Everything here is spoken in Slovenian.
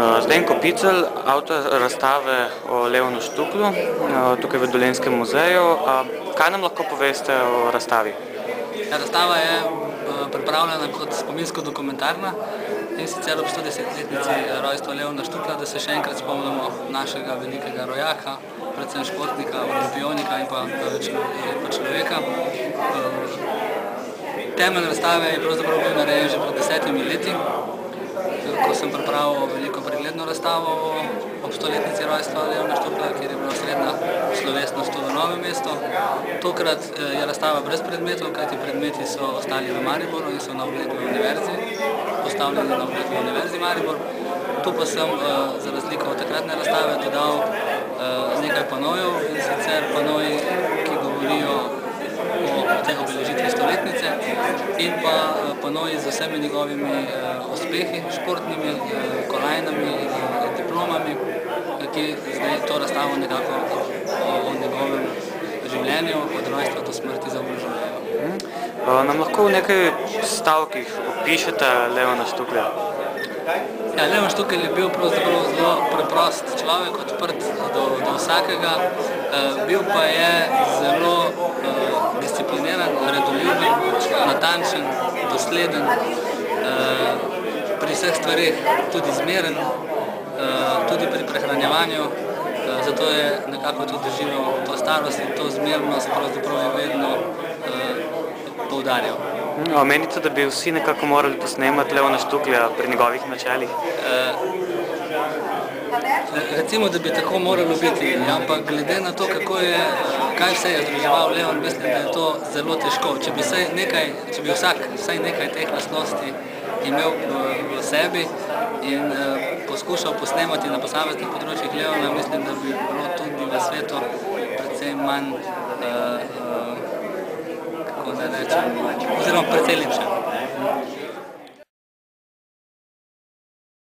Zdenko Picelj, avtor razstave o Leonu Štuklju, tukaj v Dolenjskem muzeju. Kaj nam lahko poveste o razstavi? Razstava je pripravljena kot spominsko-dokumentarna in sicer ob 110-letnici rojstva Leona Štuklja, da se še enkrat spomnimo našega velikega rojaka, predvsem športnika, olimpionika in pa človeka. Temelj razstave je pravzaprav bil narejen že pred 10 leti, ko sem pripravil veliko pregledno razstavo ob 100-letnici rojstva Leona Štuklja, kjer je bila srednja slovesnost v Novem mestu. Tokrat je razstava brez predmetov, kajti predmeti so ostali v Mariboru in so na ogled v univerzi, postavljeni na ogled v Univerzi Maribor. Tu pa sem za razliko od takratne razstave dodal nekaj panojev, in sicer panoji, ki govorijo o tej obeležitvi 100-letnice, in pa panoji z vsemi njegovimi uspehi, športnimi, kolajnami, diplomami, ki zdaj to razstavo nekako o njegovem življenju od rojstva do smrti zaobeležujejo. Nam lahko v nekaj stavkih opišete Leona Štuklja? Leon Štukelj je bil pravzaprav zelo preprost človek, odprt do vsakega, bil pa je zelo discipliniran, redoljuben, natančen, dosleden, pri vseh stvareh tudi zmeren, tudi pri prehranjevanju, zato je nekako tudi doživel to starost in to zmernost pravzaprav je vedno poudarjal. Menite, da bi vsi nekako morali posnemati Leona Štuklja pri njegovih načelih? Recimo, da bi tako moralo biti, ampak glede na to, kaj vse je združeval Leon, mislim, da je to zelo težko. Če bi vsak vsaj nekaj teh lastnosti imel v sebi in poskušal posnemati na posameznih področjih Leona, mislim, da bi bilo tudi v svetu predvsem manj, kako naj rečem, oziroma precej lepše.